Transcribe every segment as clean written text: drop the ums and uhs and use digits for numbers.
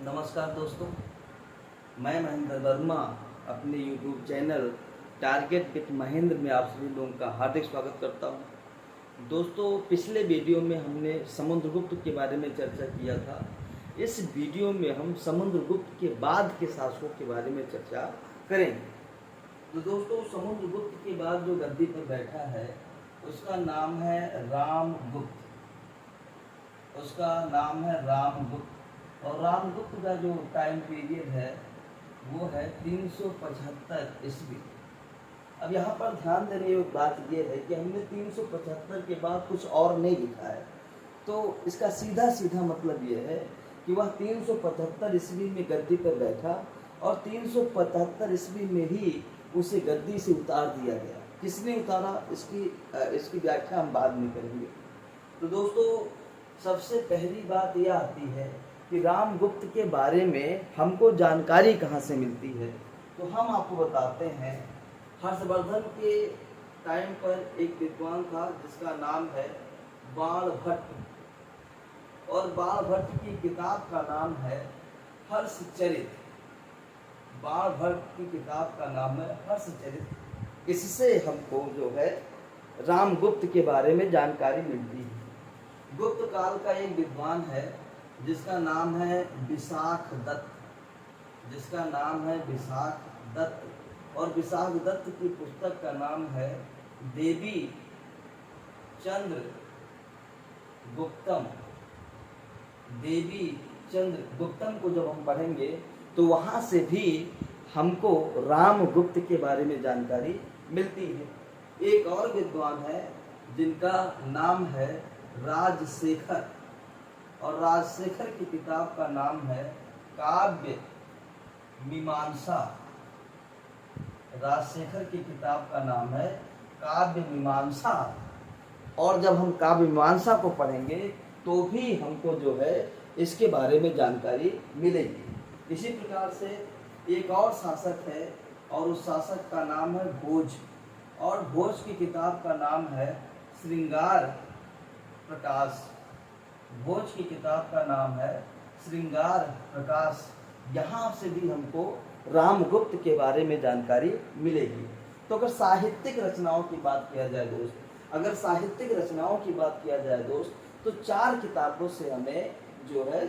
नमस्कार दोस्तों, मैं महेंद्र वर्मा अपने YouTube channel target with Mahendra में आप सभी लोगों का हार्दिक स्वागत करता हूं। दोस्तों, पिछले वीडियो में हमने समुद्रगुप्त के बारे में चर्चा किया था। इस वीडियो में हम समुद्रगुप्त के बाद के शासकों के बारे में चर्चा करेंगे। तो दोस्तों, समुद्रगुप्त के बाद जो गद्दी पर बैठा है उसका नाम है रामगुप्त। उसका नाम है रामगुप्त और रामगुप्त का जो टाइम पीरियड है वो है 375 ईस्वी। अब यहाँ पर ध्यान देने योग्य बात ये है कि हमने 375 के बाद कुछ और नहीं लिखा है, तो इसका सीधा सीधा मतलब ये है कि वह 375 ईस्वी में गद्दी पर बैठा और 375 ईस्वी में ही उसे गद्दी से उतार दिया गया। किसने उतारा, इसकी व्याख्या हम बाद में करेंगे। तो दोस्तों, सबसे पहली बात यह आती है कि रामगुप्त के बारे में हमको जानकारी कहाँ से मिलती है। तो हम आपको बताते हैं, हर्षवर्धन के टाइम पर एक विद्वान था जिसका नाम है बाणभट्ट, और बाणभट्ट की किताब का नाम है हर्षचरित। बाणभट्ट की किताब का नाम है हर्षचरित। इससे हमको जो है रामगुप्त के बारे में जानकारी मिलती है। गुप्त काल का एक विद्वान है जिसका नाम है विशाख दत्त, जिसका नाम है विशाख दत्त, और विशाख दत्त की पुस्तक का नाम है देवी चंद्र गुप्तम। देवी चंद्र गुप्तम को जब हम पढ़ेंगे तो वहाँ से भी हमको रामगुप्त के बारे में जानकारी मिलती है। एक और विद्वान है जिनका नाम है राजशेखर, और राजशेखर की किताब का नाम है काव्य मीमांसा। राजशेखर की किताब का नाम है काव्य मीमांसा, और जब हम काव्य मीमांसा को पढ़ेंगे तो भी हमको जो है इसके बारे में जानकारी मिलेगी। इसी प्रकार से एक और शासक है और उस शासक का नाम है भोज, और भोज की किताब का नाम है श्रृंगार प्रकाश। भोज की किताब का नाम है श्रृंगार प्रकाश। यहाँ से भी हमको रामगुप्त के बारे में जानकारी मिलेगी। तो अगर साहित्यिक रचनाओं की बात किया जाए दोस्त, अगर साहित्यिक रचनाओं की बात किया जाए दोस्त, तो 4 किताबों से हमें जो है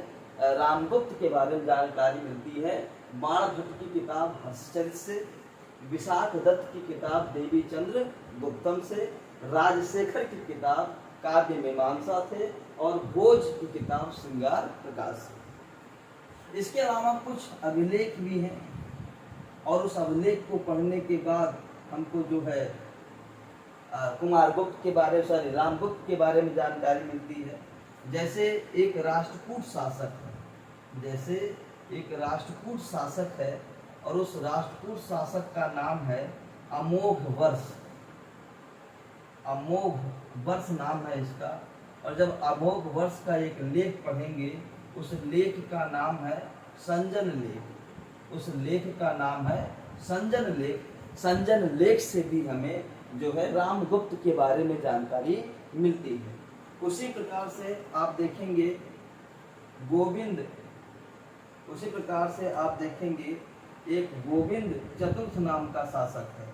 रामगुप्त के बारे में जानकारी मिलती है। बाणभट्ट की किताब हर्षचरित से, विशाख दत्त की किताब देवी चंद्र गुप्तम से, राजशेखर की किताब काव्य मीमांसा थे, और भोज की किताब श्रृंगार प्रकाश। इसके अलावा कुछ अभिलेख भी हैं, और उस अभिलेख को पढ़ने के बाद हमको जो है कुमारगुप्त के बारे में, रामगुप्त के बारे में जानकारी मिलती है। जैसे एक राष्ट्रकूट शासक है, जैसे एक राष्ट्रकूट शासक है, और उस राष्ट्रकूट शासक का नाम है अमोघ वर्ष। अमोघ वर्ष नाम है इसका, और जब अमोघ वर्ष का एक लेख पढ़ेंगे, उस लेख का नाम है संजन लेख। उस लेख का नाम है संजन लेख। संजन लेख से भी हमें जो है रामगुप्त के बारे में जानकारी मिलती है। उसी प्रकार से आप देखेंगे गोविंद, उसी प्रकार से आप देखेंगे एक गोविंद चतुर्थ नाम का शासक है।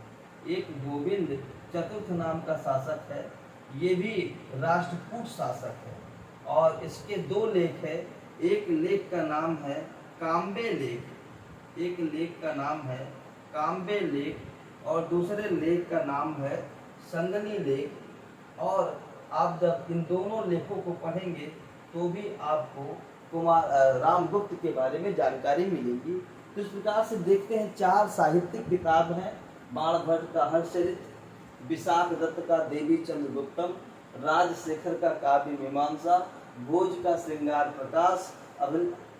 एक गोविंद चतुर्थ नाम का शासक है, ये भी राष्ट्रकूट शासक है, और इसके 2 लेख है। एक लेख का नाम है काम्बे लेख, एक लेख का नाम है काम्बे लेख, और दूसरे लेख का नाम है संगनी लेख। और आप जब इन दोनों लेखों को पढ़ेंगे तो भी आपको रामगुप्त के बारे में जानकारी मिलेगी। तो इस प्रकार से देखते हैं 4 साहित्यिक किताब हैं। बाणभट्ट का हर्षचरित, विशाख दत्त का देवी चंद्र गुप्तम, राजशेखर का काव्य मीमांसा, भोज का श्रृंगार प्रकाश।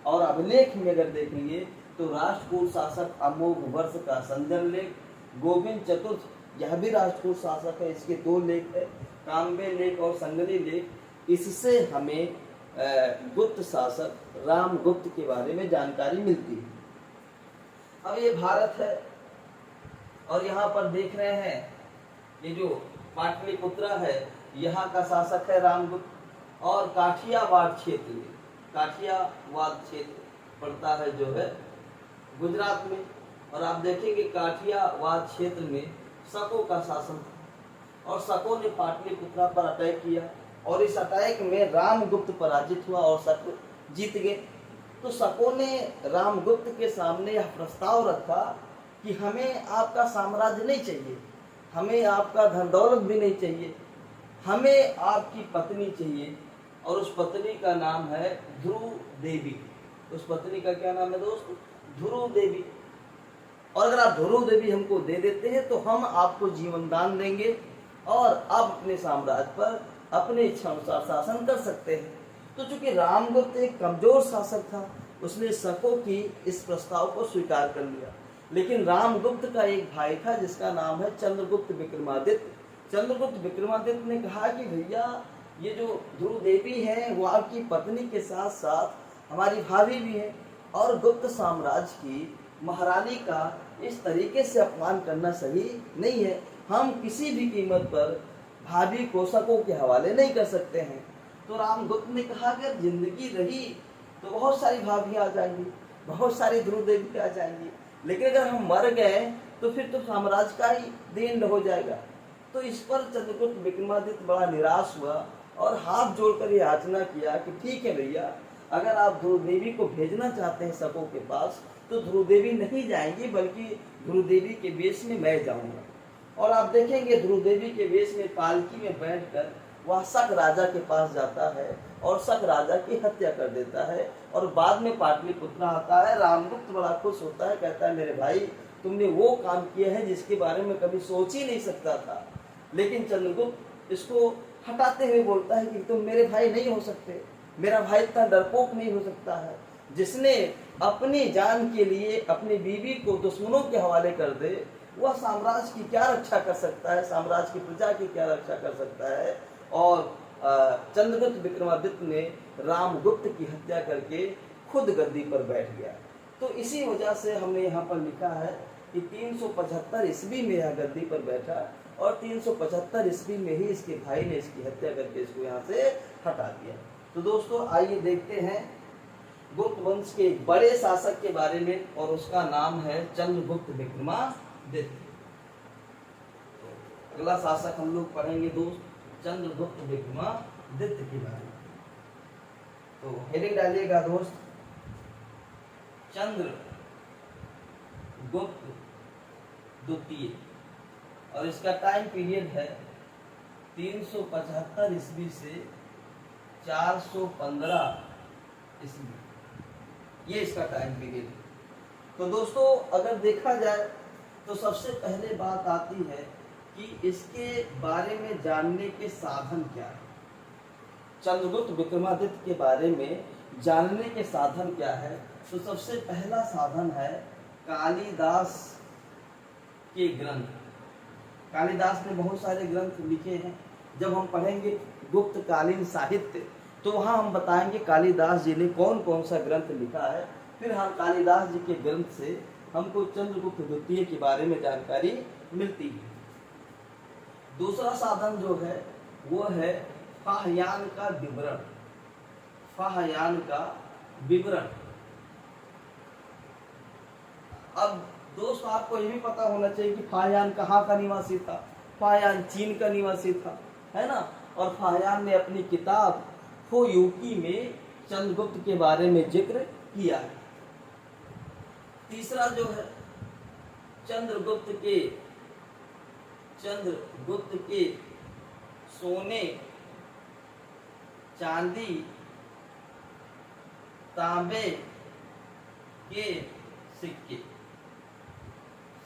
और अभिलेख में अगर देखेंगे तो राष्ट्रकूट शासक अमोघ वर्ष का संजन लेख, गोविंद चतुर्थ यह भी राष्ट्रकूट शासक है, इसके 2 लेख है, काम्बे लेख और संगनी लेख। इससे हमें गुप्त शासक रामगुप्त के बारे में जानकारी मिलती है। अब ये भारत है, और यहाँ पर देख रहे हैं ये जो पाटलिपुत्र है, यहाँ का शासक है रामगुप्त, और काठियावाड़ क्षेत्र पड़ता है जो है गुजरात में। और आप देखेंगे काठियावाड़ क्षेत्र में शकों का शासन था और शकों ने पाटलिपुत्रा पर अटैक किया और इस अटैक में रामगुप्त पराजित हुआ और शक जीत गए। तो शकों ने रामगुप्त के सामने यह प्रस्ताव रखा कि हमें आपका साम्राज्य नहीं चाहिए, हमें आपका धन दौलत भी नहीं चाहिए, हमें आपकी पत्नी चाहिए। और उस पत्नी का नाम है ध्रुव देवी। उस पत्नी का क्या नाम है दोस्त? ध्रुव देवी। और अगर आप ध्रुव देवी हमको दे देते हैं तो हम आपको जीवन दान देंगे और आप अपने साम्राज्य पर अपने इच्छा अनुसार शासन कर सकते हैं। तो चूंकि रामगुप्त एक कमजोर शासक था, उसने शकों की इस प्रस्ताव को स्वीकार कर लिया। लेकिन रामगुप्त का एक भाई था जिसका नाम है चंद्रगुप्त विक्रमादित्य। चंद्रगुप्त विक्रमादित्य ने कहा कि भैया ये जो ध्रुव देवी है वो आपकी पत्नी के साथ साथ हमारी भाभी भी है और गुप्त साम्राज्य की महारानी का इस तरीके से अपमान करना सही नहीं है। हम किसी भी कीमत पर भाभी को शकों के हवाले नहीं कर सकते हैं। तो रामगुप्त ने कहा अगर जिंदगी रही तो बहुत सारी भाभी आ जाएंगी, बहुत सारी ध्रुव देवी आ जाएंगी, लेकिन अगर हम मर गए तो फिर तो साम्राज्य का ही देन हो जाएगा। तो इस पर चंद्रगुप्त विक्रमादित्य बड़ा निराश हुआ और हाथ जोड़कर ये याचना किया कि ठीक है भैया, अगर आप ध्रुव देवी को भेजना चाहते हैं शकों के पास तो ध्रुव देवी नहीं जाएंगी, बल्कि ध्रुव देवी के वेश में मैं जाऊंगा। और आप देखेंगे ध्रुव देवी के वेश में पालकी में बैठकर वह शक राजा के पास जाता है और शक राजा की हत्या कर देता है और बाद में पाटलिपुत्र आता है। रामगुप्त बड़ा खुश होता है, कहता है मेरे भाई तुमने वो काम किया है जिसके बारे में कभी सोच ही नहीं सकता था। लेकिन चंद्रगुप्त इसको हटाते हुए बोलता है कि तुम मेरे भाई नहीं हो सकते, मेरा भाई इतना डरपोक नहीं हो सकता है जिसने अपनी जान के लिए अपनी बीवी को दुश्मनों के हवाले कर दे, वह साम्राज्य की क्या रक्षा कर सकता है, साम्राज्य की प्रजा की क्या रक्षा कर सकता है। और चंद्रगुप्त विक्रमादित्य ने रामगुप्त की हत्या करके खुद गद्दी पर बैठ गया। तो इसी वजह से हमने यहाँ पर लिखा है कि 375 ईस्वी में यह गद्दी पर बैठा और 375 ईस्वी में ही इसके भाई ने इसकी हत्या करके इसको यहाँ से हटा दिया। तो दोस्तों आइए देखते हैं गुप्त वंश के एक बड़े शासक के बारे में और उसका नाम है चंद्रगुप्त विक्रमादित्य। अगला शासक हम लोग पढ़ेंगे दोस्त चंद्रगुप्त विक्रमादित्य के बारे में। तो हेडिंग डालिएगा दोस्त, चंद्रगुप्त द्वितीय। और इसका टाइम पीरियड है 375 ईस्वी से 415 ईस्वी, ये इसका टाइम पीरियड है। तो दोस्तों अगर देखा जाए तो सबसे पहले बात आती है कि इसके बारे में जानने के साधन क्या है। चंद्रगुप्त विक्रमादित्य के बारे में जानने के साधन क्या है? तो सबसे पहला साधन है कालिदास के ग्रंथ। कालिदास ने बहुत सारे ग्रंथ लिखे हैं। जब हम पढ़ेंगे गुप्तकालीन साहित्य तो वहाँ हम बताएंगे कालिदास जी ने कौन कौन सा ग्रंथ लिखा है। फिर हम कालिदास जी के ग्रंथ से हमको चंद्रगुप्त द्वितीय के बारे में जानकारी मिलती है। दूसरा साधन जो है वो है फाहयान का विवरण। फाहयान का विवरण। अब दोस्त आपको ये भी पता होना चाहिए कि फाहयान कहाँ का निवासी था। फाहयान चीन का निवासी था, है ना। और फाहयान ने अपनी किताब फोयुकी में चंद्रगुप्त के बारे में जिक्र किया है। तीसरा जो है चंद्रगुप्त के सोने, चांदी, तांबे के सिक्के।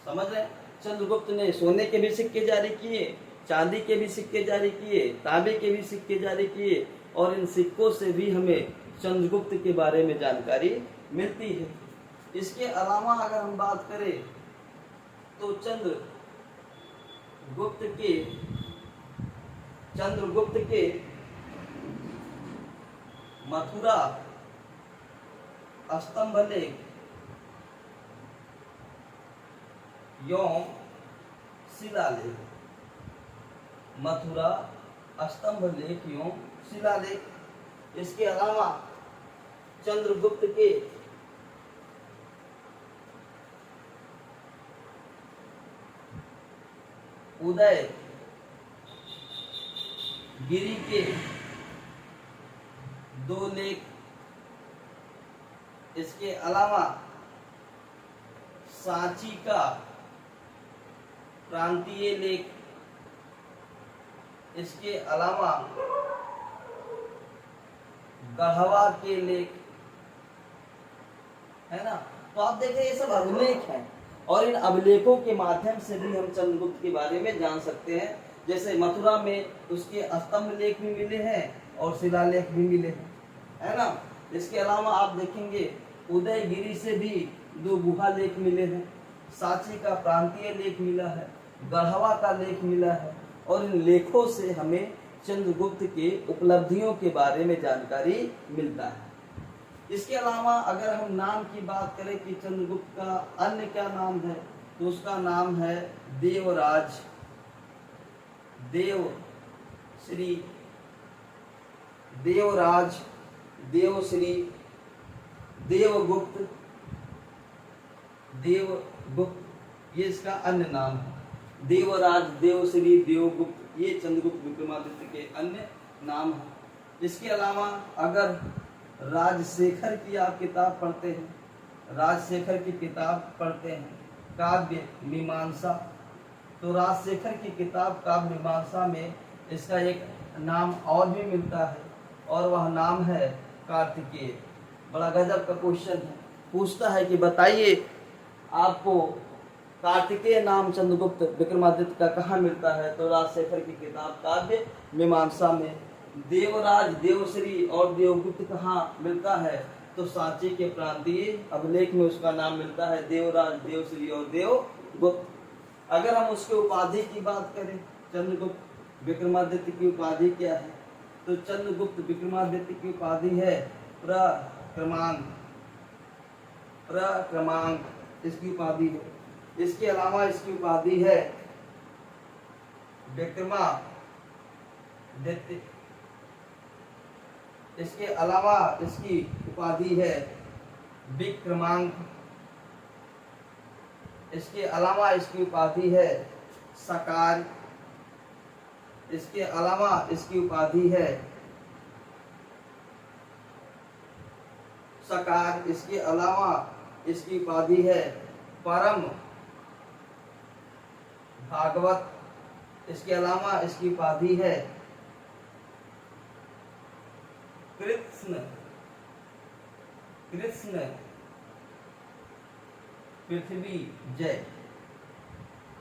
समझ रहे? चंद्रगुप्त ने सोने के भी सिक्के जारी किए, चांदी के भी सिक्के जारी किए, तांबे के भी सिक्के जारी किए और इन सिक्कों से भी हमें चंद्रगुप्त के बारे में जानकारी मिलती है। इसके अलावा अगर हम बात करें तो चंद्रगुप्त के मथुरा स्तंभलेख एवं शिलालेख। मथुरा स्तंभलेख एवं शिलालेख। इसके अलावा चंद्रगुप्त के उदय गिरी के 2 लेख, इसके अलावा सांची का प्रांतीय लेख, इसके अलावा गढ़वा के लेख, है ना। तो आप देखें ये सब अभिलेख हैं और इन अभिलेखों के माध्यम से भी हम चंद्रगुप्त के बारे में जान सकते हैं। जैसे मथुरा में उसके स्तंभ लेख भी मिले हैं और शिलालेख भी मिले हैं, है ना। इसके अलावा आप देखेंगे उदयगिरी से भी 2 गुहा लेख मिले हैं, सांची का प्रांतीय लेख मिला है, गढ़वा का लेख मिला है और इन लेखों से हमें चंद्रगुप्त के उपलब्धियों के बारे में जानकारी मिलता है। इसके अलावा अगर हम नाम की बात करें कि चंद्रगुप्त का अन्य क्या नाम है, तो उसका नाम है देवराज, देवश्री, देवराज, देवश्री, देवगुप्त, देवगुप्त, ये इसका अन्य नाम है। देवराज, देवश्री, देवगुप्त, ये चंद्रगुप्त विक्रमादित्य के अन्य नाम हैं। इसके अलावा अगर राजशेखर की आप किताब पढ़ते हैं, राजशेखर की किताब पढ़ते हैं काव्य मीमांसा, तो राजशेखर की किताब काव्य मीमांसा में इसका एक नाम और भी मिलता है और वह नाम है कार्तिकेय। बड़ा गजब का क्वेश्चन है, पूछता है कि बताइए आपको कार्तिकेय नाम चंद्रगुप्त विक्रमादित्य का कहाँ मिलता है, तो राजशेखर की किताब काव्य मीमांसा में। देवराज, देवश्री और देवगुप्त कहाँ मिलता है, तो सांची के प्रांतीय अभिलेख में उसका नाम मिलता है, देवराज, देवश्री और देवगुप्त। अगर हम उसके उपाधि की बात करें, चंद्रगुप्त विक्रमादित्य की उपाधि क्या है, तो चंद्रगुप्त विक्रमादित्य की उपाधि है प्रक्रमांक, प्रक्रमांक इसकी उपाधि है। इसके अलावा इसकी उपाधि है विक्रमादित्य, इसके अलावा इसकी उपाधि है विक्रमांक, इसके अलावा इसकी उपाधि है सकार, इसके अलावा इसकी उपाधि है सकार, इसके अलावा इसकी उपाधि है परम भागवत, इसके अलावा इसकी उपाधि है कृष्ण, कृष्ण पृथ्वी जय,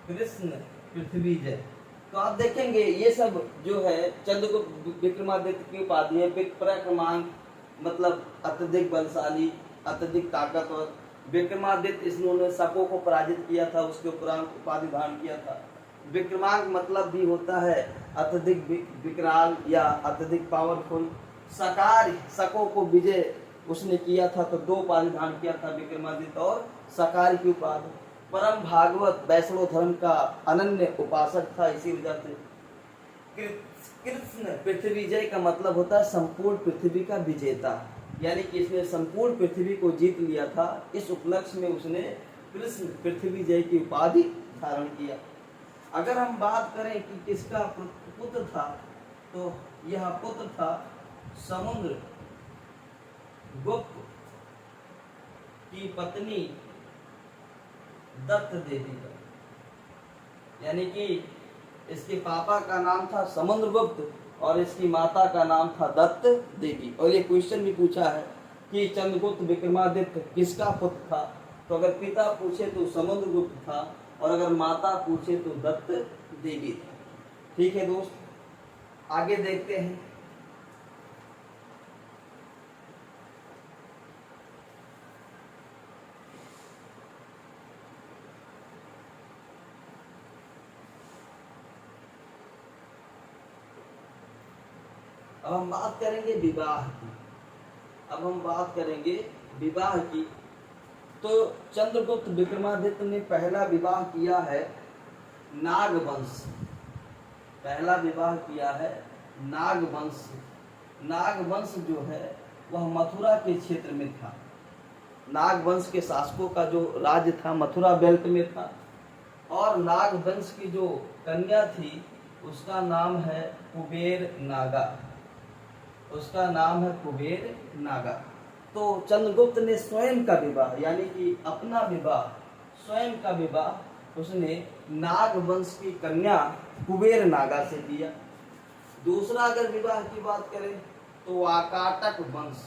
कृष्ण पृथ्वी जय। तो आप देखेंगे ये सब जो है चंद्रगुप्त विक्रमादित्य की उपाधि है। प्रक्रमांक मतलब अत्यधिक बलशाली, अत्यधिक ताकतवर। विक्रमादित्य इन्होंने शकों को पराजित किया था, उसके उपरांत उपाधि धारण किया था। विक्रमांक मतलब भी होता है अत्यधिक विकराल या अत्यधिक पावरफुल। सकार, शकों को विजय उसने किया था, तो 2 उपाधि धारण किया था विक्रमादित्य और सकार की उपाधि। परम भागवत, वैष्णव धर्म का अनन्य उपासक था, इसी वजह से। कृष्ण पृथ्वी जय का मतलब होता है संपूर्ण पृथ्वी का विजेता, यानी कि इसने संपूर्ण पृथ्वी को जीत लिया था। इस उपलक्ष्य में उसने कृष्ण पृथ्वी जय की उपाधि धारण किया। अगर हम बात करें कि किसका पुत्र था, तो यह पुत्र था समुद्र गुप्त की पत्नी दत्त देवी का, यानी कि इसके पापा का नाम था समुद्रगुप्त और इसकी माता का नाम था दत्त देवी। और ये क्वेश्चन भी पूछा है कि चंद्रगुप्त विक्रमादित्य किसका पुत्र था, तो अगर पिता पूछे तो समुद्रगुप्त था और अगर माता पूछे तो दत्त देवी था। ठीक है दोस्त, आगे देखते हैं। अब हम बात करेंगे विवाह की। अब हम बात करेंगे विवाह की। तो चंद्रगुप्त विक्रमादित्य ने पहला विवाह किया है नागवंश, पहला विवाह किया है नागवंश। नागवंश जो है वह मथुरा के क्षेत्र में था। नागवंश के शासकों का जो राज्य था मथुरा बेल्ट में था और नागवंश की जो कन्या थी उसका नाम है कुबेर नागा, उसका नाम है कुबेर नागा। तो चंद्रगुप्त ने स्वयं का विवाह यानी कि अपना विवाह, स्वयं का विवाह उसने नाग वंश की कन्या कुबेर नागा से किया। दूसरा अगर विवाह की बात करें तो वाकाटक वंश,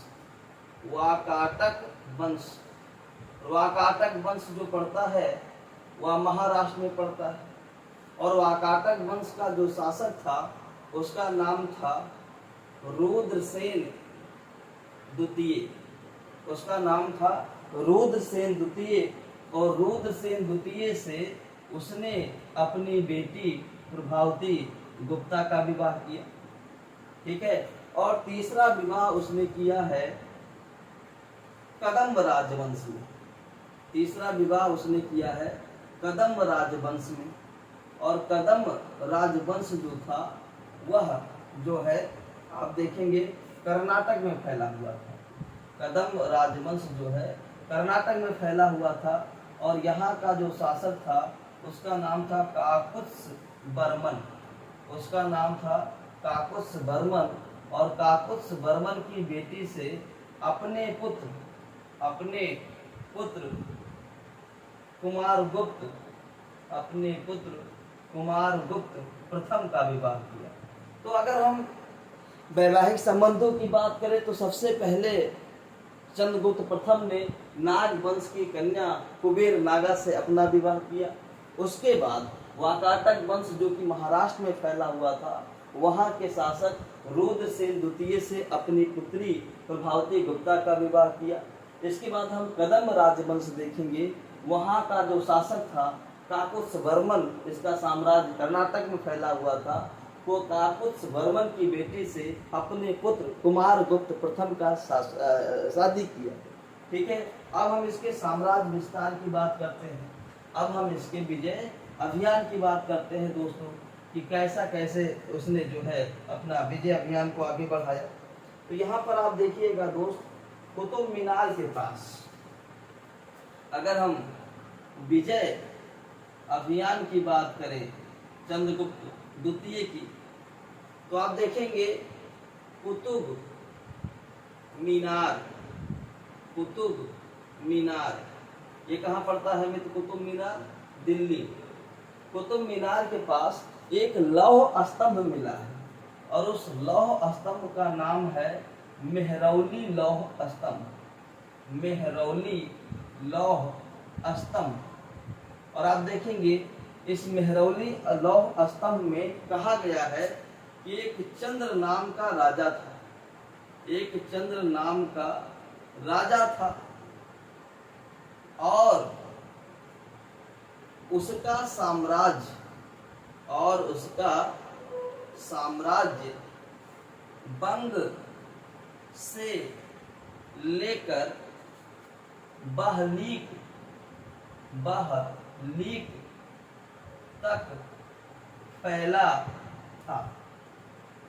वाकाटक वंश, वाकाटक वंश जो पड़ता है वह महाराष्ट्र में पड़ता है। और वाकाटक वंश का जो शासक था उसका नाम था रुद्रसेन द्वितीय, उसका नाम था रुद्रसेन द्वितीय। और रुद्रसेन द्वितीय से उसने अपनी बेटी प्रभावती गुप्ता का विवाह किया, ठीक है। और तीसरा विवाह उसने किया है कदम्ब राजवंश में, तीसरा विवाह उसने किया है कदम्ब राजवंश में। और कदम्ब राजवंश जो था वह जो है आप देखेंगे कर्नाटक में फैला हुआ था। कदम्ब राजवंश जो है कर्नाटक में फैला हुआ था और यहाँ का जो शासक था उसका नाम था काकुत्स बर्मन, उसका नाम था काकुत्स बर्मन। और काकुत्स बर्मन की बेटी से अपने पुत्र कुमारगुप्त, अपने पुत्र कुमारगुप्त प्रथम का विवाह किया। तो अगर हम वैवाहिक संबंधों की बात करें तो सबसे पहले चंद्रगुप्त प्रथम ने नाग वंश की कन्या कुबेर नागा से अपना विवाह किया। उसके बाद वाकाटक वंश जो कि महाराष्ट्र में फैला हुआ था वहाँ के शासक रुद्रसेन द्वितीय से अपनी पुत्री प्रभावती गुप्ता का विवाह किया। इसके बाद हम कदम्ब राजवंश देखेंगे, वहाँ का जो शासक था काकुत्स बर्मन, इसका साम्राज्य कर्नाटक में फैला हुआ था, वो काकुत्स बर्मन की बेटी से अपने पुत्र कुमारगुप्त प्रथम का शादी किया, ठीक है। अब हम इसके साम्राज्य विस्तार की बात करते हैं, अब हम इसके विजय अभियान की बात करते हैं दोस्तों कि कैसा कैसे उसने जो है अपना विजय अभियान को आगे बढ़ाया। तो यहाँ पर आप देखिएगा दोस्त, कुतुब मीनार के पास अगर हम विजय अभियान की बात करें चंद्रगुप्त द्वितीय की, तो आप देखेंगे कुतुब मीनार, कुतुब मीनार ये कहाँ पड़ता है मित्र? कुतुब मीनार दिल्ली। कुतुब मीनार के पास एक लौह स्तंभ मिला है और उस लौह स्तंभ का नाम है मेहरौली लौह स्तंभ, मेहरौली लौह स्तंभ। और आप देखेंगे इस मेहरौली लौह स्तंभ में कहा गया है कि एक चंद्र नाम का राजा था, एक चंद्र नाम का राजा था और उसका साम्राज्य बंग से लेकर बहलीक तक फैला था।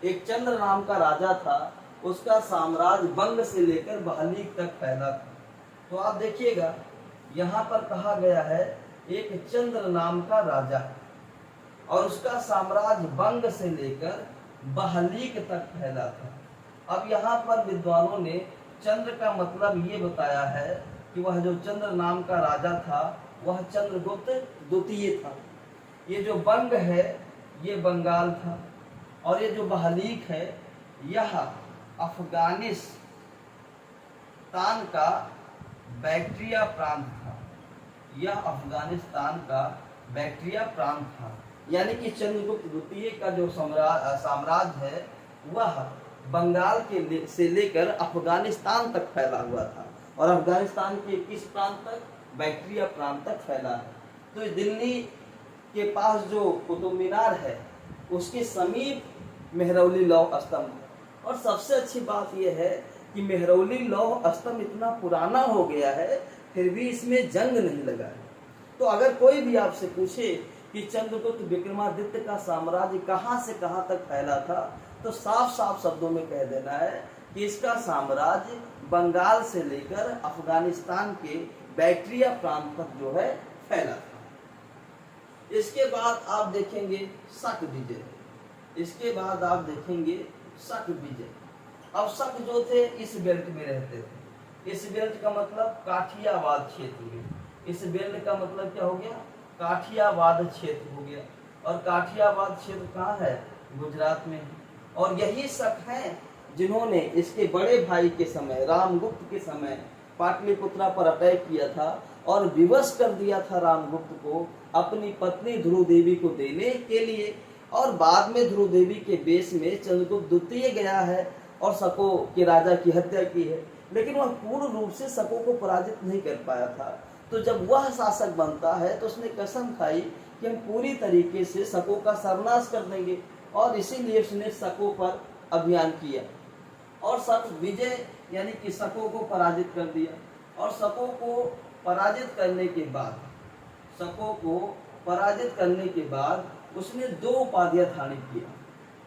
एक चंद्र नाम का राजा था, उसका साम्राज्य बंग से लेकर बहलीक तक फैला था। तो आप देखिएगा यहाँ पर कहा गया है एक चंद्र नाम का राजा और उसका साम्राज्य बंग से लेकर बहलीक तक फैला था। अब यहाँ पर विद्वानों ने चंद्र का मतलब ये बताया है कि वह जो चंद्र नाम का राजा था वह चंद्रगुप्त द्वितीय था। ये जो बंग है ये बंगाल था और ये जो बहलीक है यह अफगानिस्तान का बैक्ट्रिया प्रांत था, यह अफगानिस्तान का बैक्ट्रिया प्रांत था। यानी कि चंद्रगुप्त द्वितीय का जो साम्राज्य है वह बंगाल के से लेकर अफगानिस्तान तक फैला हुआ था और अफगानिस्तान के किस प्रांत तक? बैक्ट्रिया प्रांत तक फैला है। तो दिल्ली के पास जो कुतुब मीनार है उसके समीप मेहरौली लौह स्तंभ। और सबसे अच्छी बात यह है कि मेहरौली लौह स्तंभ इतना पुराना हो गया है फिर भी इसमें जंग नहीं लगा है। तो अगर कोई भी आपसे पूछे कि चंद्रगुप्त विक्रमादित्य का साम्राज्य कहाँ से कहाँ तक फैला था तो साफ साफ शब्दों में कह देना है कि इसका साम्राज्य बंगाल से लेकर अफगानिस्तान के बैक्ट्रिया प्रांत तक जो है फैला था। इसके बाद आप देखेंगे शक विजय, इसके बाद आप देखेंगे शक विजय। अब शक जो थे इस बेल्ट में रहते थे, इस बेल्ट का मतलब काठियावाद क्षेत्र में, इस बेल्ट का मतलब क्या हो गया, काठियावाद क्षेत्र हो गया। और काठियावाद क्षेत्र कहाँ है, गुजरात में है। और यही शक है जिन्होंने इसके बड़े भाई के समय, रामगुप्त के समय पाटलिपुत्रा पर अटैक किया था और विवश कर दिया था रामगुप्त को अपनी पत्नी ध्रुव देवी को देने के लिए। और बाद में ध्रुव देवी के बेश में चंद्रगुप्त द्वितीय गया है और शकों के राजा की हत्या की है, लेकिन वह पूर्ण रूप से शकों को पराजित नहीं कर पाया था। तो जब वह शासक बनता है तो उसने कसम खाई कि हम पूरी तरीके से शकों का सर्वनाश कर देंगे, और इसीलिए उसने शकों पर अभियान किया और शक विजय यानी कि शकों को पराजित कर दिया। और शकों को पराजित करने के बाद, शकों को पराजित करने के बाद उसने दो उपाधियां धारण किया।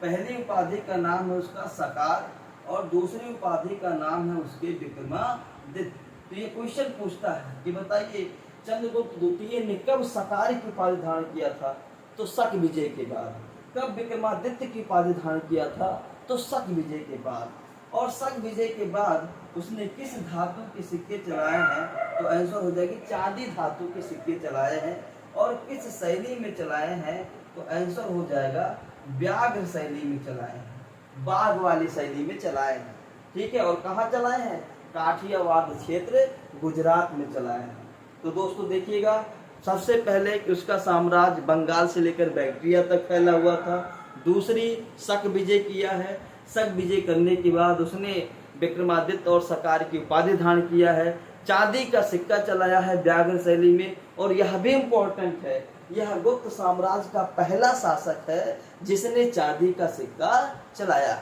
पहली उपाधि का नाम है उसका सकार और दूसरी उपाधि का नाम है उसके विक्रमादित्य। तो ये क्वेश्चन पूछता है कि बताइए चंद्रगुप्त द्वितीय ने कब सकार की उपाधि धारण किया था, तो शक विजय के बाद। कब विक्रमादित्य की उपाधि धारण किया था, तो शक विजय के बाद। और शक विजय के बाद उसने किस धातु के सिक्के चलाए हैं, तो आंसर हो जाएगी चांदी धातु के सिक्के चलाए हैं। और किस शैली में चलाए हैं, तो आंसर हो जाएगा व्याघ्र शैली में चलाए हैं, बाघ वाली शैली में चलाए हैं। ठीक है, और कहाँ चलाए हैं, काठियावाद क्षेत्र गुजरात में चलाए हैं। तो दोस्तों देखिएगा, सबसे पहले उसका साम्राज्य बंगाल से लेकर बैक्ट्रिया तक फैला हुआ था। दूसरी शक विजय किया है, शक विजय करने के बाद उसने विक्रमादित्य और सकार की उपाधि धारण किया है। चांदी का सिक्का चलाया है व्याघ्र शैली में। और यह भी इम्पोर्टेंट है, यह गुप्त साम्राज्य का पहला शासक है जिसने चांदी का सिक्का चलाया।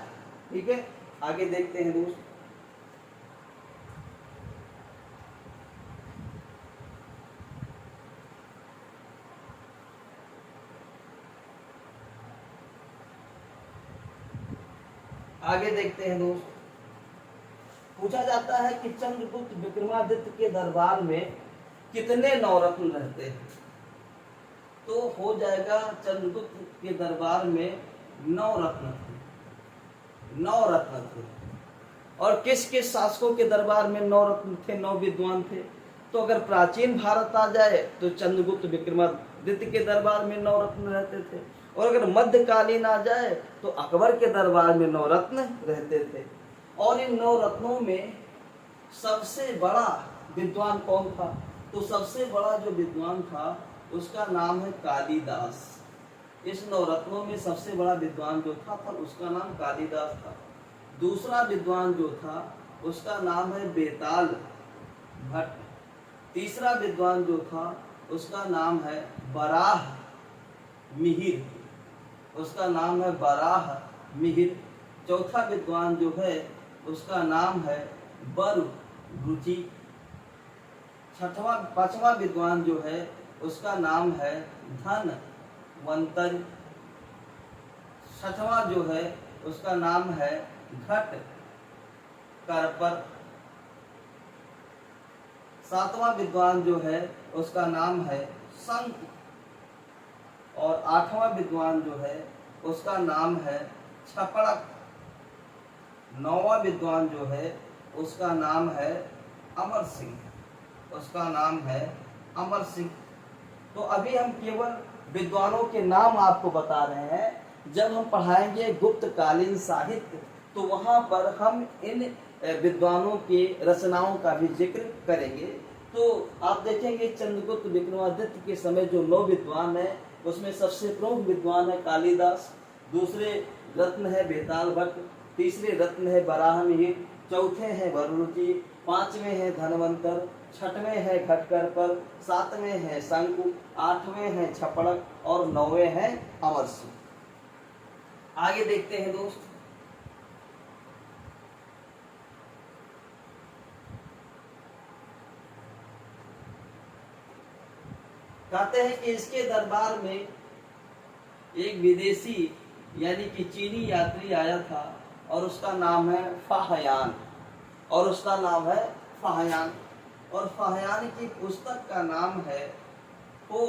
ठीक है, आगे देखते हैं दोस्त। आगे देखते हैं दोस्त, पूछा जाता है कि चंद्रगुप्त विक्रमादित्य के दरबार में कितने नवरत्न रहते हैं, तो हो जाएगा चंद्रगुप्त के दरबार में 9 रत्न थे, 9 रत्न थे। और किस किस शासकों के दरबार में 9 रत्न थे, 9 विद्वान थे, तो अगर प्राचीन भारत आ जाए तो चंद्रगुप्त विक्रमादित्य के दरबार में 9 रत्न रहते थे। और अगर मध्यकालीन आ जाए तो अकबर के दरबार में 9 रत्न रहते थे। और इन 9 रत्नों में सबसे बड़ा विद्वान कौन था, तो सबसे बड़ा जो विद्वान था उसका नाम है कालिदास। इस 9 रत्नों में सबसे बड़ा विद्वान जो था उसका नाम कालिदास था। दूसरा विद्वान जो था उसका नाम है बेताल भट्ट। तीसरा विद्वान जो था उसका नाम है बराह मिहिर, उसका नाम है बराह मिहिर। चौथा विद्वान जो है उसका नाम है बररुचि। पांचवा विद्वान जो है उसका नाम है धनवंतर। छठवां जो है उसका नाम है घट करपर। सातवां विद्वान जो है उसका नाम है शंख। और 8वां विद्वान जो है उसका नाम है छपड़क। 9वां विद्वान जो है उसका नाम है अमर सिंह, उसका नाम है अमर सिंह। तो अभी हम केवल विद्वानों के नाम आपको बता रहे हैं। जब हम पढ़ाएंगे गुप्तकालीन साहित्य तो वहां पर हम इन विद्वानों के रचनाओं का भी जिक्र करेंगे। तो आप देखेंगे चंद्रगुप्त विक्रमादित्य के समय जो 9 विद्वान है उसमें सबसे प्रमुख विद्वान है कालिदास, दूसरे रत्न है बेताल भट्ट, तीसरे रत्न है बराहमिहिर, चौथे हैं बररुचि, 5वें हैं धनवंतर, 6वें हैं घटकरपर, 7वें हैं शंकु, 8वें हैं छपड़क और 9वें हैं अमर सिंह। आगे देखते हैं दोस्त। कहते हैं कि इसके दरबार में एक विदेशी यानी कि चीनी यात्री आया था और उसका नाम है फाहयान, और उसका नाम है फाहयान। और फाहयान की पुस्तक का नाम है हो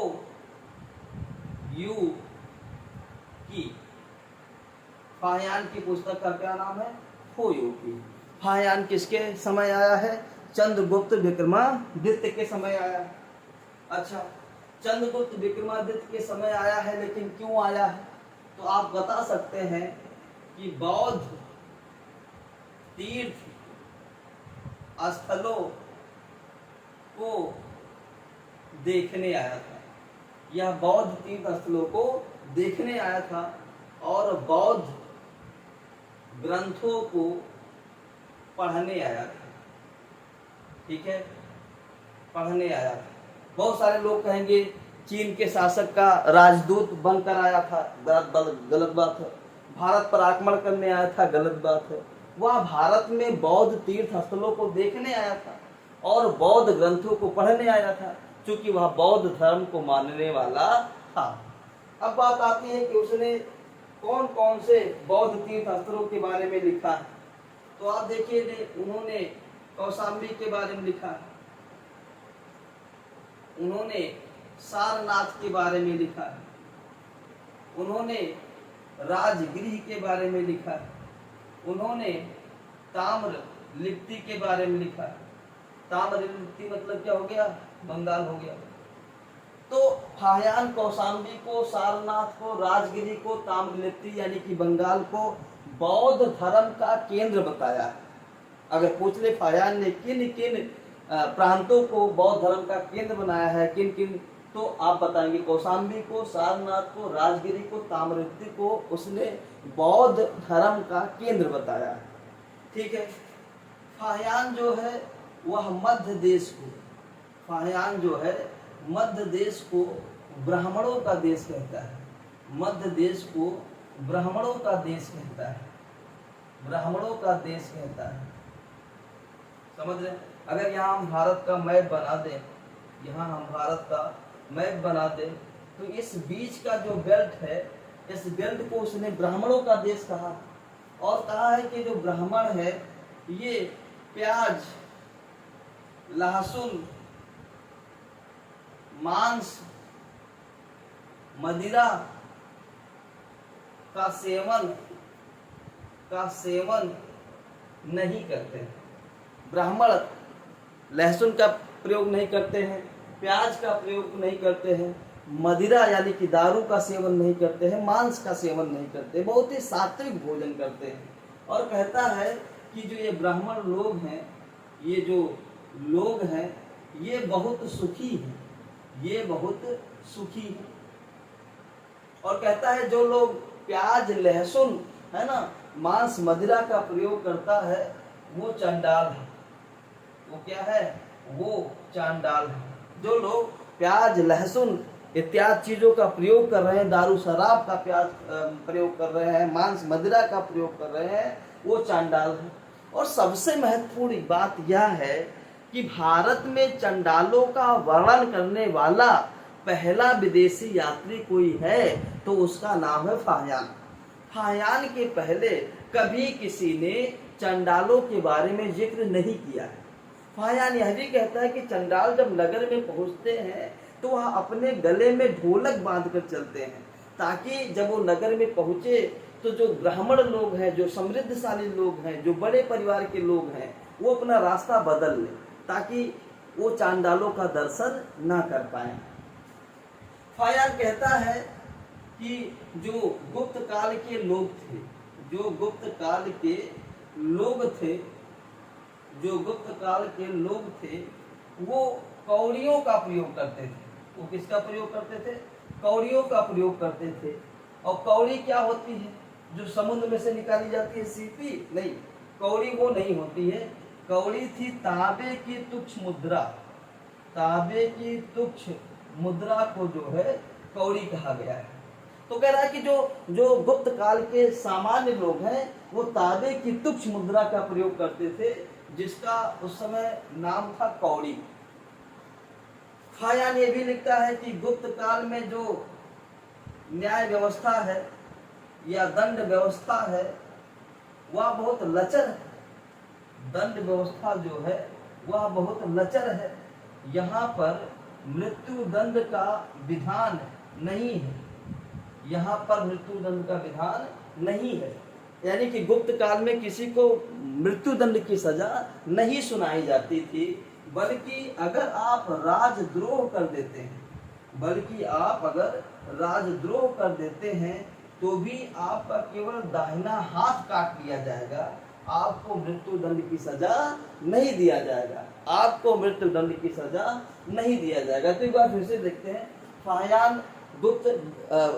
यू की। फाहियान की पुस्तक का क्या नाम है? हुयू की। फाहियान किसके समय आया है? चंद्रगुप्त विक्रमादित्य के समय आया है। अच्छा, चंद्रगुप्त विक्रमादित्य के समय आया है, लेकिन क्यों आया है? तो आप बता सकते हैं कि बौद्ध तीर्थ स्थलों को देखने आया था। यह बौद्ध तीर्थ स्थलों को देखने आया था और बौद्ध ग्रंथों को पढ़ने आया था। ठीक है, पढ़ने आया था। बहुत सारे लोग कहेंगे चीन के शासक का राजदूत बनकर आया था, गलत बात है। भारत पर आक्रमण करने आया था, गलत बात है। वह भारत में बौद्ध तीर्थ स्थलों को देखने आया था और बौद्ध ग्रंथों को पढ़ने आया था, क्योंकि वह बौद्ध धर्म को मानने वाला था। अब बात आती है कि उसने कौन कौन से बौद्ध तीर्थ स्थलों के बारे में लिखा है। तो आप देखिए, उन्होंने कौशाम्बी के बारे में लिखा है, उन्होंने सारनाथ के बारे में लिखा है, उन्होंने राजगृह के बारे में लिखा है, उन्होंने ताम्र लिप्ति के बारे में लिखा है। ताम्र लिप्ति मतलब क्या हो गया? बंगाल हो गया। तो फाहियान कौशाम्बी को, सारनाथ को, राजगिरी को, ताम्रलिप्ति यानी कि बंगाल को बौद्ध धर्म का केंद्र बताया है। अगर पूछ ले फाहियान ने किन किन प्रांतों को बौद्ध धर्म का केंद्र बनाया है, किन किन, तो आप बताएंगे कौशाम्बी को, सारनाथ को, राजगिरी को, ताम्रलिप्ति को उसने बौद्ध धर्म का केंद्र बताया है। ठीक है। फाहियान जो है वह मध्य देश को, फाहियान जो है मध्य देश को ब्राह्मणों का देश कहता है। मध्य देश को ब्राह्मणों का देश कहता है, ब्राह्मणों का देश कहता है। समझ रहे? अगर यहाँ हम भारत का मैप बना दें, यहाँ हम भारत का मैप बना दें, तो इस बीच का जो बेल्ट है, इस बेल्ट को उसने ब्राह्मणों का देश कहा और कहा है कि जो ब्राह्मण है ये प्याज, लहसुन, मांस, मदिरा का सेवन नहीं करते हैं। ब्राह्मण लहसुन का प्रयोग नहीं करते हैं, प्याज का प्रयोग नहीं करते हैं, मदिरा यानी कि दारू का सेवन नहीं करते हैं, मांस का सेवन नहीं करते, बहुत ही सात्विक भोजन करते हैं। और कहता है कि जो ये ब्राह्मण लोग हैं, ये जो लोग हैं, ये बहुत सुखी हैं, ये बहुत सुखी हैं। और कहता है जो लोग प्याज, लहसुन, है ना, मांस, मदिरा का प्रयोग करता है वो चंडाल है। वो क्या है? वो चांडाल है। जो लोग प्याज, लहसुन इत्यादि चीजों का प्रयोग कर रहे हैं, दारू शराब का प्रयोग कर रहे हैं, मांस मदिरा का प्रयोग कर रहे हैं, वो चांडाल है। और सबसे महत्वपूर्ण बात यह है कि भारत में चंडालों का वर्णन करने वाला पहला विदेशी यात्री कोई है तो उसका नाम है फाहियान। फाहियान के पहले कभी किसी ने चंडालों के बारे में जिक्र नहीं किया है। फाहियान यह भी कहता है कि चंडाल जब नगर में पहुंचते हैं तो वह अपने गले में ढोलक बांधकर चलते हैं, ताकि जब वो नगर में पहुंचे तो जो ब्राह्मण लोग हैं, जो समृद्धशाली लोग हैं, जो बड़े परिवार के लोग हैं, वो अपना रास्ता बदल लें ताकि वो चांडालों का दर्शन ना कर पाए। फाहियान कहता है कि जो गुप्त काल के लोग थे, जो गुप्त काल के लोग थे, जो गुप्त काल के लोग थे, वो कौड़ियों का प्रयोग करते थे। वो किसका प्रयोग करते थे? कौड़ियों का प्रयोग करते थे। और कौड़ी क्या होती है? जो समुद्र में से निकाली जाती है सीपी? नहीं, कौड़ी वो नहीं होती है। कौड़ी थी तांबे की तुच्छ मुद्रा। तांबे की तुच्छ मुद्रा को जो है कौड़ी कहा गया है। तो कह रहा है कि जो गुप्त काल के सामान्य लोग हैं वो तांबे की तुच्छ मुद्रा का प्रयोग करते थे, जिसका उस समय नाम था कौड़ी। फाहियान ये भी लिखता है कि गुप्त काल में जो न्याय व्यवस्था है या दंड व्यवस्था है वह बहुत लचर है। दंड व्यवस्था जो है वह बहुत लचर है। यहाँ पर मृत्यु दंड का विधान नहीं है। यहाँ पर मृत्युदंड का विधान नहीं है। यानी कि गुप्त काल में किसी को मृत्युदंड की सजा नहीं सुनाई जाती थी, बल्कि अगर आप राजद्रोह कर देते हैं, बल्कि आप अगर राजद्रोह कर देते हैं तो भी आपका केवल दाहिना हाथ काट लिया जाएगा, आपको मृत्युदंड की सजा नहीं दिया जाएगा, आपको मृत्युदंड की सजा नहीं दिया जाएगा। तो एक बार फिर से देखते हैं। फाहियान गुप्त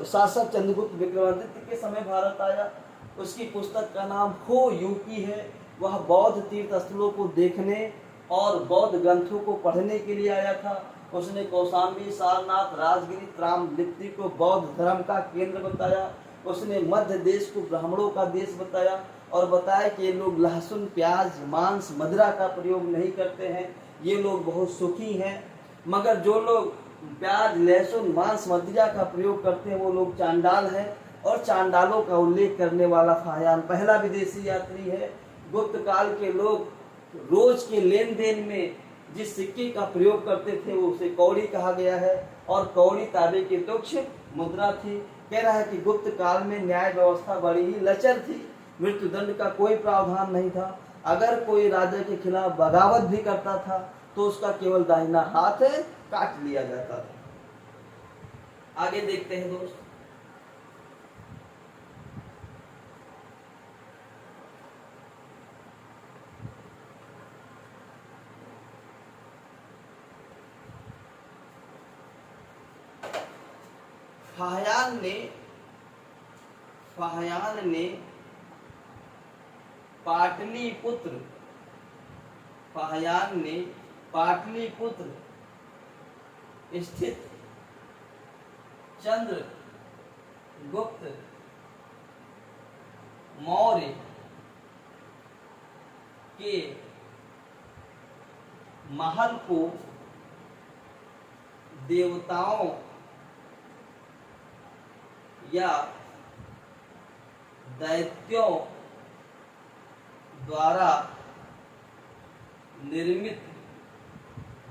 शासक चंद्रगुप्त विक्रमादित्य के समय भारत आया। उसकी पुस्तक का नाम हो यूकी है। वह बौद्ध तीर्थ स्थलों को देखने और बौद्ध ग्रंथों को पढ़ने के लिए आया था। उसने कौशाम्बी, सारनाथ, राजगिरी, त्रामलिप्ति को बौद्ध धर्म का केंद्र बताया। उसने मध्य देश को ब्राह्मणों का देश बताया और बताया कि ये लोग लहसुन, प्याज, मांस, मदिरा का प्रयोग नहीं करते हैं, ये लोग बहुत सुखी हैं। मगर जो लोग प्याज, लहसुन, मांस, मदिरा का प्रयोग करते हैं वो लोग चांडाल हैं। और चांडालों का उल्लेख करने वाला फाहियान पहला विदेशी यात्री है। गुप्त काल के लोग रोज के लेन देन में जिस सिक्के का प्रयोग करते थे वो उसे कौड़ी कहा गया है, और कौड़ी तांबे की तुच्छ मुद्रा थी। कह रहा है कि गुप्त काल में न्याय व्यवस्था बड़ी ही लचर थी, मृत्युदंड का कोई प्रावधान नहीं था। अगर कोई राजा के खिलाफ बगावत भी करता था तो उसका केवल दाहिना हाथ काट लिया जाता था। आगे देखते हैं दोस्त। फाहियान ने पाटलिपुत्र स्थित चंद्रगुप्त मौर्य के महल को देवताओं या दैत्यों द्वारा निर्मित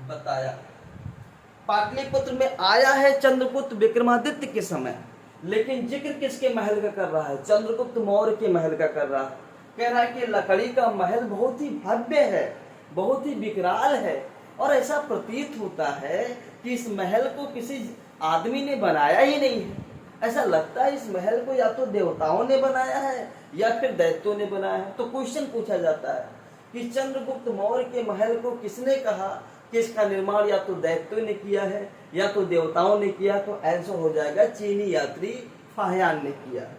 बताया। पाटलिपुत्र में आया है चंद्रगुप्त विक्रमादित्य के समय, लेकिन जिक्र किसके महल का कर रहा है? चंद्रगुप्त मौर्य के महल का कर रहा है। कह रहा है कि लकड़ी का महल बहुत ही भव्य है, बहुत ही विकराल है, और ऐसा प्रतीत होता है कि इस महल को किसी आदमी ने बनाया ही नहीं है। ऐसा लगता है इस महल को या तो देवताओं ने बनाया है या फिर दैत्यों ने बनाया है। तो क्वेश्चन पूछा जाता है कि चंद्रगुप्त मौर्य के महल को किसने कहा कि इसका निर्माण या तो दैत्यों ने किया है या तो देवताओं ने किया? तो आंसर हो जाएगा चीनी यात्री फाहियान ने किया है।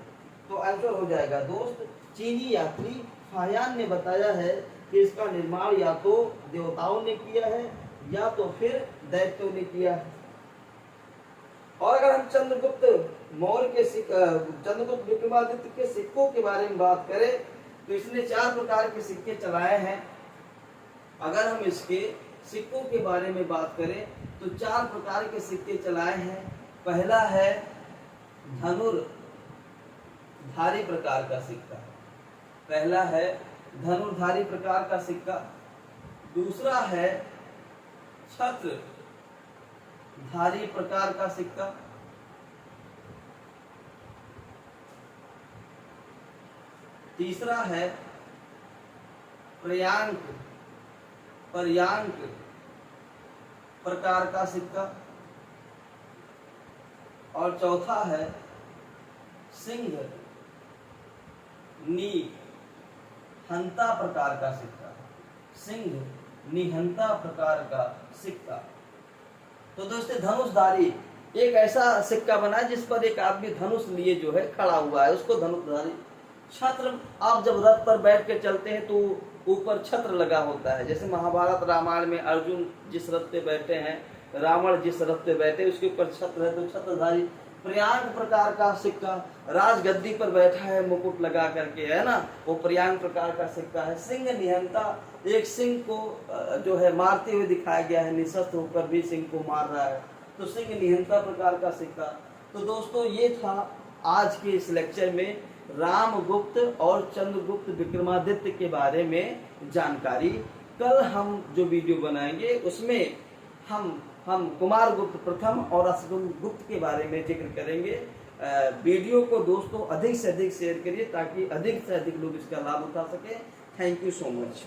तो आंसर हो जाएगा दोस्त चीनी यात्री फाहियान ने बताया है कि इसका निर्माण या तो देवताओं ने किया है या तो फिर दैत्यों ने किया है। और अगर हम चंद्रगुप्त मौर्य के चंद्रगुप्त विक्रमादित्य के सिक्कों के बारे में बात करें तो इसने 4 प्रकार के सिक्के चलाए हैं। अगर हम इसके सिक्कों के बारे में बात करें तो 4 प्रकार के सिक्के चलाए हैं। पहला है धनुर्धारी प्रकार का सिक्का, पहला है धनुर्धारी प्रकार का सिक्का। दूसरा है छत्रधारी प्रकार का सिक्का। तीसरा है पर्यांक प्रकार का सिक्का। और चौथा है सिंह निहंता प्रकार का सिक्का, सिंह निहंता प्रकार का सिक्का। तो दोस्तों धनुषधारी एक ऐसा सिक्का बना जिस पर एक आदमी धनुष लिए जो है खड़ा हुआ है, उसको धनुषधारी। छत्र, आप जब रथ पर बैठ के चलते हैं तो ऊपर छत्र लगा होता है। जैसे महाभारत रामायण में अर्जुन जिस रथ पे बैठे हैं, रावण जिस रथ पे बैठे उसके ऊपर छत्र है, तो छत्रधारी। पर्यांक प्रकार का सिक्का, राजगद्दी पर बैठा है मुकुट लगा करके, है ना, वो पर्यांक प्रकार का सिक्का है। सिंह निहंता, एक सिंह को जो है मारते हुए दिखाया गया है, निशस्त्र होकर भी सिंह को मार रहा है, तो सिंह निहंता प्रकार का सिक्का। तो दोस्तों ये था आज के इस लेक्चर में रामगुप्त और चंद्रगुप्त विक्रमादित्य के बारे में जानकारी। कल हम जो वीडियो बनाएंगे उसमें हम कुमारगुप्त प्रथम और अश्वगुप्त के बारे में जिक्र करेंगे। वीडियो को दोस्तों अधिक से अधिक शेयर करिए ताकि अधिक से अधिक लोग इसका लाभ उठा सके। Thank you so much.